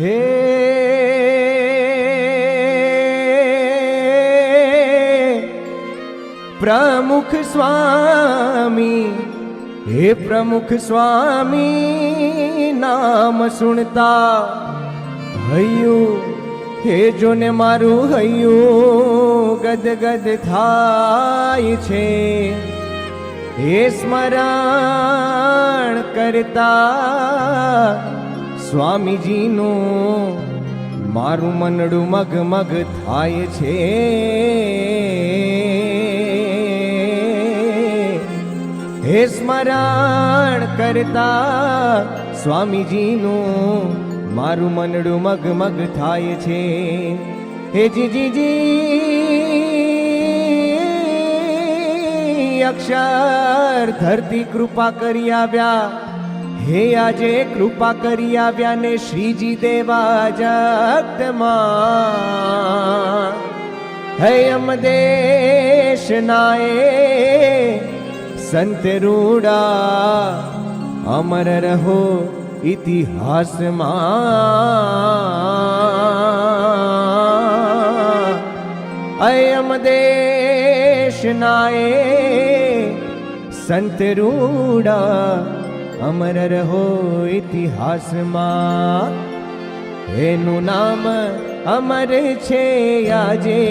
હે પ્રમુખ સ્વામી, હે પ્રમુખ સ્વામી, નામ સુણતા હૈયું, હે જોને મારું હૈયું ગદગદ થાય છે. હે સ્મરણ કરતા સ્વામીજીનું મારું મનડું મગમગ થાય છે. હે સ્મરણ કરતા સ્વામીજીનું મારું મનડું મગમગ થાય છે. હે જીજીજી અક્ષર ધરતી કૃપા કરી આવ્યા, હે આજે કૃપા કરી આવ્યા ને શ્રીજી દેવા જગતમાં. હે અમદેશ નાએ સંત રૂડા અમર રહો ઇતિહાસમાં. અયમ દેશ નાએ સંત રૂડા અમર રહો ઇતિહાસમાં. એનું નામ અમર છે આજે,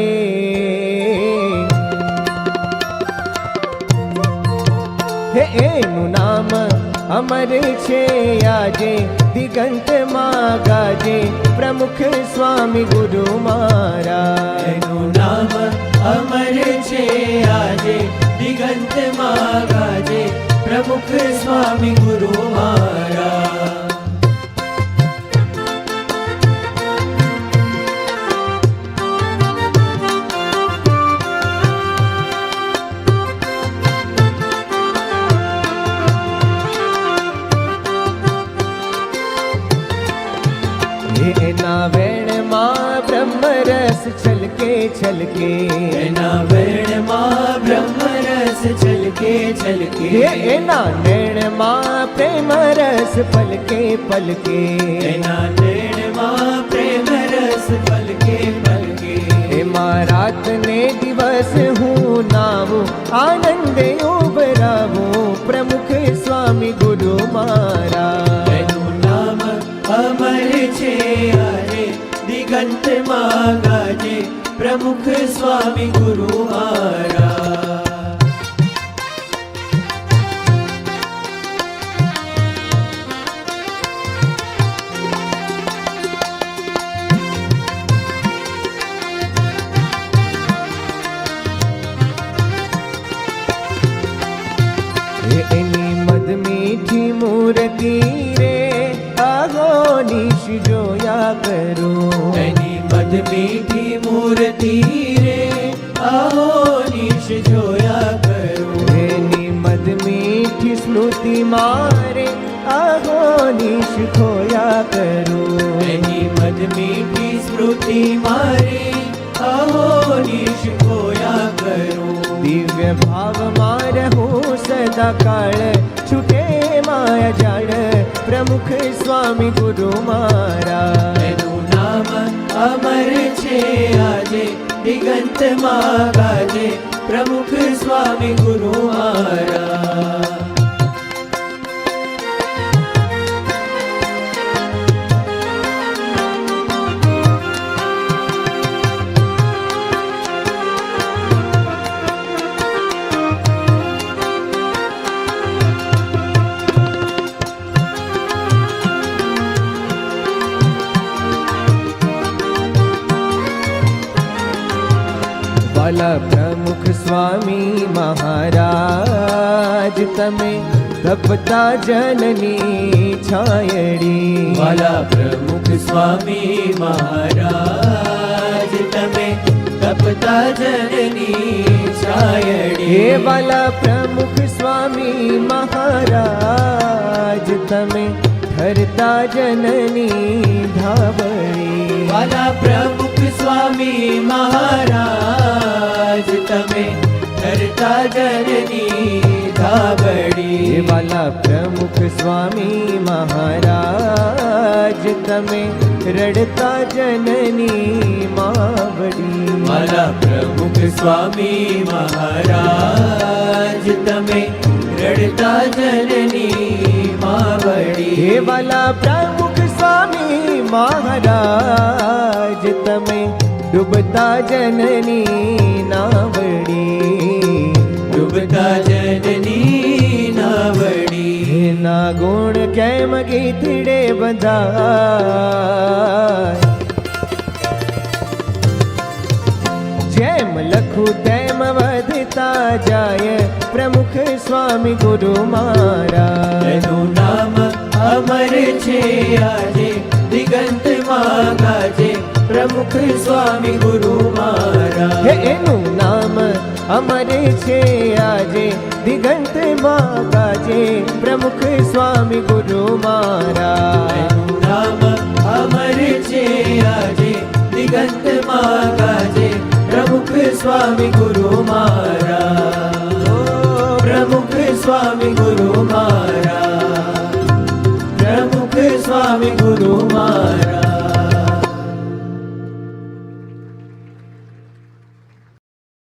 હે એનું નામ અમર છે આજે, દિગંતમાં ગાજે પ્રમુખ સ્વામી ગુરુ મારા. એનું નામ અમર છે આજે, દિગંતમાં ગાજે પ્રમુખ સ્વામી ગુરુ મારા. એના વેણમાં બ્રહ્મરસ છલકે છલકે, એના વેણમાં બ્રહ્મરસ છલકે છલકે, એના નૈણમાં પ્રેમ રસ પલકે પલકે, એના નૈણમાં પ્રેમ રસ પલકે પલકે. એમાં રાત ને દિવસ હું નાવું, આનંદે ઉભરાવું પ્રમુખ સ્વામી ગુરુ મારા. એનું નામ અમર છે આજે, દિગંતમાં ગાજે પ્રમુખ સ્વામી ગુરુ મારા. એની મદ મીઠી મૂર્તિ રે નિશ જોયા કરું. એની મદ મીઠી મૂર્તિ રે આહો નિશ જોયા કરું. એની મદ મીઠી સ્મૃતિ મારે આહો નિશ ખોયા કરું. એની મદ મીઠી સ્મૃતિ મારે આહો નિશ ખોયા કરું. દિવ્ય ભાવ માં રહું સદા કાળ, છૂટે માયા જાળ પ્રમુખ સ્વામી ગુરુ મારા. એનું નામ અમર છે આજે, દિગંતમાં ગાજે પ્રમુખ સ્વામી ગુરુ મારા. વાલા પ્રમુખ સ્વામી મહારાજ તમે તપતા જનની છાયડી. વાલા પ્રમુખ સ્વામી મહારાજ તમે તપતા જનની છાયડી. હે વાલા પ્રમુખ સ્વામી મહારાજ તમે ઠરતા જનની ધાવડી. વાલા પ્રમુખ સ્વામી મહારાજ તમે ઠરતા જનની ધાબડી. વાલા પ્રમુખ સ્વામી મહારાજ તમે રડતા જનની માવડી. મારા પ્રમુખ સ્વામી મહારાજ તમે રડતા જનની માવડી. હે વાલા પ્રમુખ સ્વામી મહારાજ તમે ડૂબતા જનની નાવડી. ડૂબતા જનની નાવડી. એના ગુણ કેમ ગીતડે બંધાય, જેમ લખું તેમ વધતા જાય પ્રમુખ સ્વામી ગુરુ મારા. એનું નામ અમર છે આજે દિગંતમાં ગાજે પ્રમુખ સ્વામી ગુરુ મારા. હે એનું નામ અમર છે આજે દિગંતમાં ગાજે પ્રમુખ સ્વામી ગુરુ મારા. એનું નામ અમર છે આજે દિગંતમાં ગાજે પ્રમુખ સ્વામી ગુરુ મારા. પ્રમુખ સ્વામી ગુરુ મારા. પ્રમુખ સ્વામી ગુરુ મારા.